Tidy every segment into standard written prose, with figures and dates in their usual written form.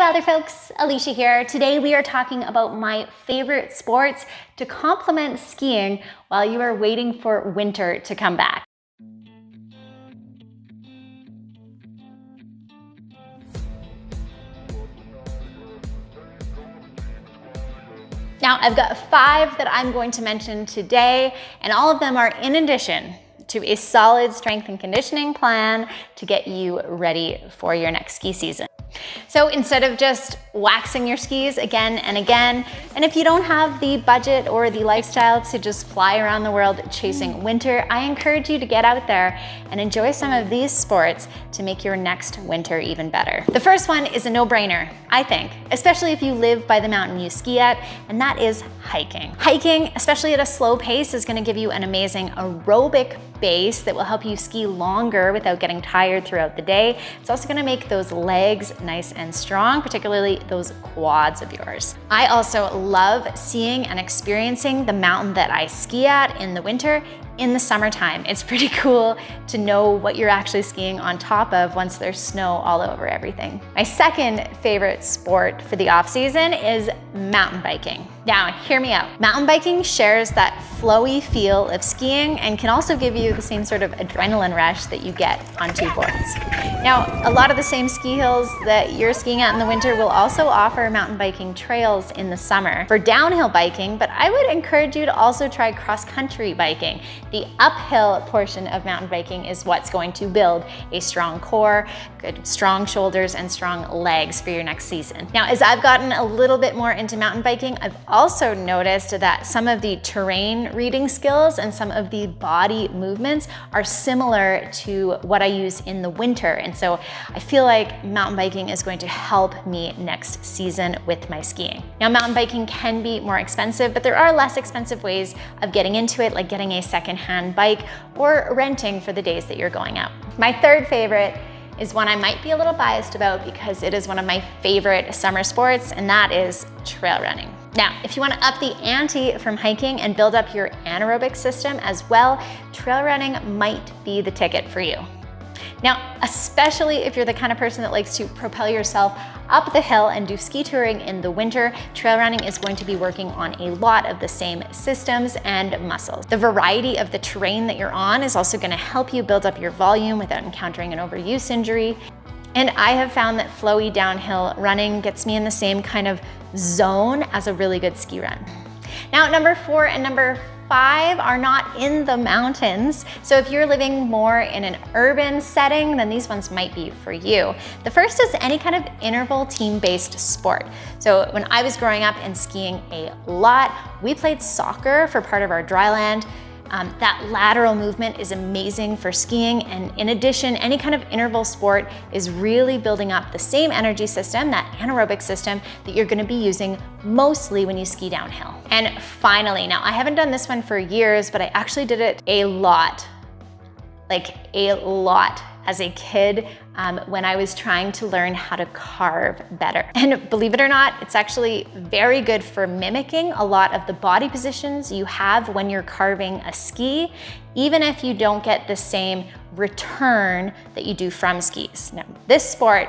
WILDR folks, Alicia here. Today we are talking about my favorite sports to complement skiing while you are waiting for winter to come back. Now I've got 5 that I'm going to mention today, and all of them are in addition to a solid strength and conditioning plan to get you ready for your next ski season. So instead of just waxing your skis again and again, and if you don't have the budget or the lifestyle to just fly around the world chasing winter, I encourage you to get out there and enjoy some of these sports to make your next winter even better. The first one is a no-brainer, I think, especially if you live by the mountain you ski at, and that is hiking. Hiking, especially at a slow pace, is gonna give you an amazing aerobic base that will help you ski longer without getting tired throughout the day. It's also gonna make those legs nice and strong, particularly those quads of yours. I also love seeing and experiencing the mountain that I ski at in the winter in the summertime. It's pretty cool to know what you're actually skiing on top of once there's snow all over everything. My second favorite sport for the off season is mountain biking. Now, hear me out. Mountain biking shares that flowy feel of skiing and can also give you the same sort of adrenaline rush that you get on two boards. Now, a lot of the same ski hills that you're skiing at in the winter will also offer mountain biking trails in the summer for downhill biking, but I would encourage you to also try cross-country biking. The uphill portion of mountain biking is what's going to build a strong core, good strong shoulders, and strong legs for your next season. Now, as I've gotten a little bit more into mountain biking, I've also noticed that some of the terrain reading skills and some of the body movements are similar to what I use in the winter. And so I feel like mountain biking is going to help me next season with my skiing. Now, mountain biking can be more expensive, but there are less expensive ways of getting into it, like getting a secondhand bike or renting for the days that you're going out. My third favorite is one I might be a little biased about because it is one of my favorite summer sports, and that is trail running. Now, if you want to up the ante from hiking and build up your anaerobic system as well, trail running might be the ticket for you. Now, especially if you're the kind of person that likes to propel yourself up the hill and do ski touring in the winter, trail running is going to be working on a lot of the same systems and muscles. The variety of the terrain that you're on is also going to help you build up your volume without encountering an overuse injury. And I have found that flowy downhill running gets me in the same kind of zone as a really good ski run. Now, number 4 and number 5 are not in the mountains. So if you're living more in an urban setting, then these ones might be for you. The first is any kind of interval team-based sport. So when I was growing up and skiing a lot, we played soccer for part of our Dryland. That lateral movement is amazing for skiing, and in addition, any kind of interval sport is really building up the same energy system, that anaerobic system that you're gonna be using mostly when you ski downhill. And finally, now I haven't done this one for years, but I actually did it a lot, like a lot as a kid when I was trying to learn how to carve better. And believe it or not, it's actually very good for mimicking a lot of the body positions you have when you're carving a ski, even if you don't get the same return that you do from skis. Now, this sport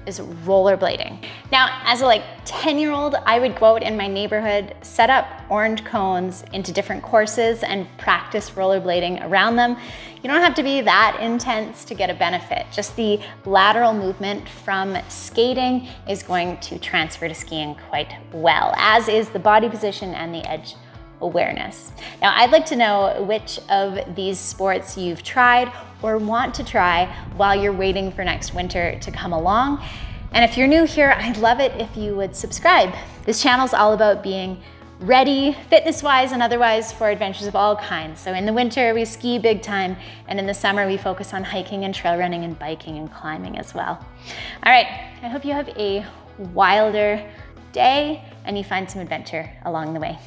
is rollerblading. Now, as a 10-year-old, I would go out in my neighborhood, set up orange cones into different courses and practice rollerblading around them. You don't have to be that intense to get a benefit. Just the lateral movement from skating is going to transfer to skiing quite well, as is the body position and the edge awareness. Now, I'd like to know which of these sports you've tried or want to try while you're waiting for next winter to come along. And if you're new here, I'd love it if you would subscribe. This channel's all about being ready, fitness-wise and otherwise, for adventures of all kinds. So in the winter, we ski big time, and in the summer, we focus on hiking and trail running and biking and climbing as well. All right, I hope you have a wilder day and you find some adventure along the way.